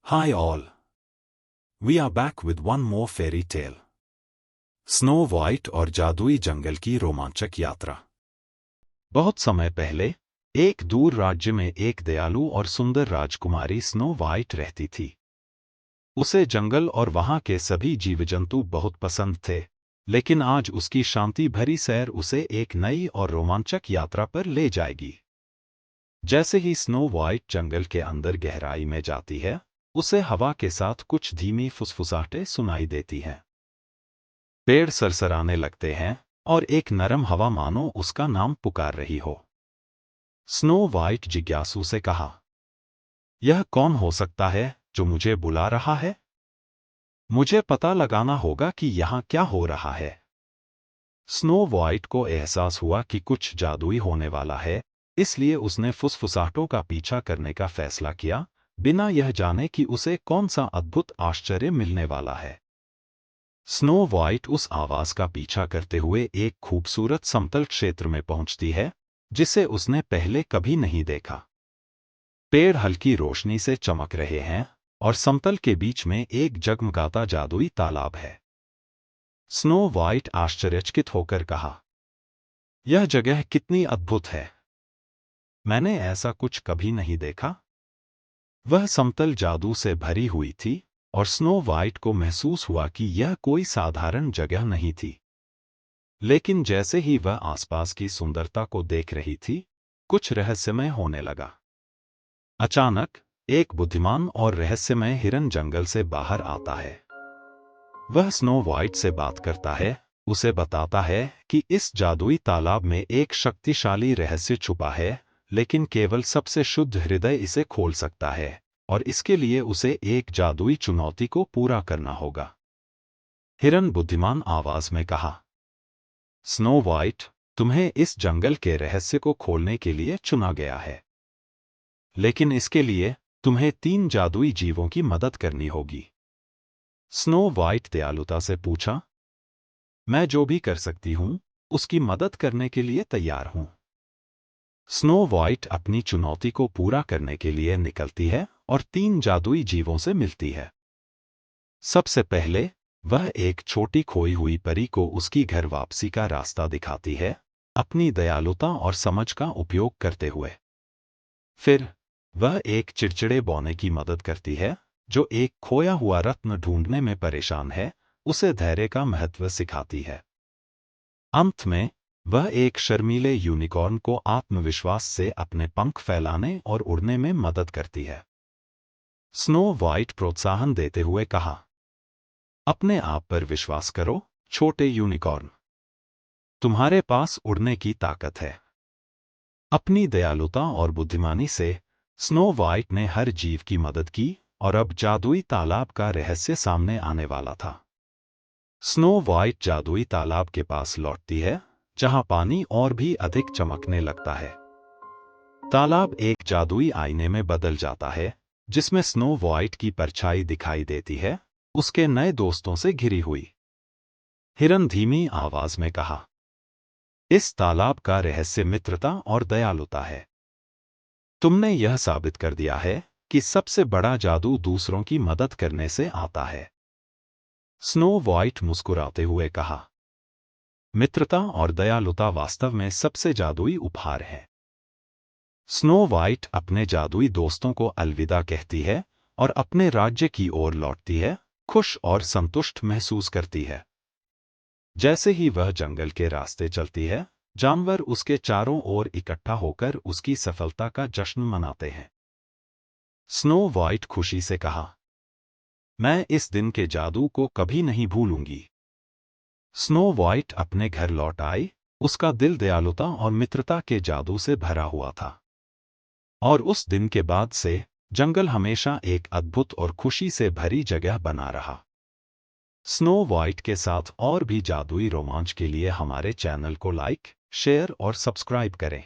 Hi all. We are back with one more fairy tale. Snow white और जादुई जंगल की रोमांचक यात्रा। बहुत समय पहले एक दूर राज्य में एक दयालु और सुंदर राजकुमारी स्नो वाइट रहती थी। उसे जंगल और वहां के सभी जीव जंतु बहुत पसंद थे, लेकिन आज उसकी शांति भरी सैर उसे एक नई और रोमांचक यात्रा पर ले जाएगी। जैसे ही स्नो वाइट जंगल के अंदर गहराई में जाती है, उसे हवा के साथ कुछ धीमी फुसफुसाहटें सुनाई देती हैं। पेड़ सरसराने लगते हैं और एक नरम हवा मानो उसका नाम पुकार रही हो। स्नो वाइट जिज्ञासु से कहा, यह कौन हो सकता है जो मुझे बुला रहा है? मुझे पता लगाना होगा कि यहाँ क्या हो रहा है। स्नो वाइट को एहसास हुआ कि कुछ जादुई होने वाला है, इसलिए उसने फुसफुसाहटों का पीछा करने का फैसला किया, बिना यह जाने कि उसे कौन सा अद्भुत आश्चर्य मिलने वाला है। स्नो वाइट उस आवाज का पीछा करते हुए एक खूबसूरत समतल क्षेत्र में पहुंचती है, जिसे उसने पहले कभी नहीं देखा। पेड़ हल्की रोशनी से चमक रहे हैं और समतल के बीच में एक जगमगाता जादुई तालाब है। स्नो वाइट आश्चर्यचकित होकर कहा, यह जगह कितनी अद्भुत है। मैंने ऐसा कुछ कभी नहीं देखा। वह समतल जादू से भरी हुई थी और स्नो वाइट को महसूस हुआ कि यह कोई साधारण जगह नहीं थी। लेकिन जैसे ही वह आसपास की सुंदरता को देख रही थी, कुछ रहस्यमय होने लगा। अचानक एक बुद्धिमान और रहस्यमय हिरन जंगल से बाहर आता है। वह स्नो वाइट से बात करता है, उसे बताता है कि इस जादुई तालाब में एक शक्तिशाली रहस्य छुपा है, लेकिन केवल सबसे शुद्ध हृदय इसे खोल सकता है, और इसके लिए उसे एक जादुई चुनौती को पूरा करना होगा। हिरन बुद्धिमान आवाज में कहा, स्नो वाइट, तुम्हें इस जंगल के रहस्य को खोलने के लिए चुना गया है। लेकिन इसके लिए तुम्हें 3 जादुई जीवों की मदद करनी होगी। स्नो वाइट दयालुता से पूछा, मैं जो भी कर सकती हूं, उसकी मदद करने के लिए तैयार हूं। स्नो वाइट अपनी चुनौती को पूरा करने के लिए निकलती है और 3 जादुई जीवों से मिलती है। सबसे पहले वह एक छोटी खोई हुई परी को उसकी घर वापसी का रास्ता दिखाती है, अपनी दयालुता और समझ का उपयोग करते हुए। फिर वह एक चिड़चिड़े बौने की मदद करती है, जो एक खोया हुआ रत्न ढूंढने में परेशान है, उसे धैर्य का महत्व सिखाती है। अंत में वह एक शर्मीले यूनिकॉर्न को आत्मविश्वास से अपने पंख फैलाने और उड़ने में मदद करती है। स्नो वाइट प्रोत्साहन देते हुए कहा, अपने आप पर विश्वास करो, छोटे यूनिकॉर्न। तुम्हारे पास उड़ने की ताकत है। अपनी दयालुता और बुद्धिमानी से स्नो वाइट ने हर जीव की मदद की और अब जादुई तालाब का रहस्य सामने आने वाला था। स्नो वाइट जादुई तालाब के पास लौटती है, जहां पानी और भी अधिक चमकने लगता है। तालाब एक जादुई आईने में बदल जाता है, जिसमें स्नो वाइट की परछाई दिखाई देती है, उसके नए दोस्तों से घिरी हुई। हिरन धीमी आवाज में कहा, इस तालाब का रहस्य मित्रता और दयालुता है। तुमने यह साबित कर दिया है कि सबसे बड़ा जादू दूसरों की मदद करने से आता है। स्नो वाइट मुस्कुराते हुए कहा, मित्रता और दयालुता वास्तव में सबसे जादुई उपहार है। स्नो वाइट अपने जादुई दोस्तों को अलविदा कहती है और अपने राज्य की ओर लौटती है, खुश और संतुष्ट महसूस करती है। जैसे ही वह जंगल के रास्ते चलती है, जानवर उसके चारों ओर इकट्ठा होकर उसकी सफलता का जश्न मनाते हैं। स्नो वाइट खुशी से कहा, मैं इस दिन के जादू को कभी नहीं भूलूंगी। स्नो वाइट अपने घर लौट आई, उसका दिल दयालुता और मित्रता के जादू से भरा हुआ था। और उस दिन के बाद से जंगल हमेशा एक अद्भुत और खुशी से भरी जगह बना रहा। स्नो वाइट के साथ और भी जादुई रोमांच के लिए हमारे चैनल को लाइक, शेयर और सब्सक्राइब करें।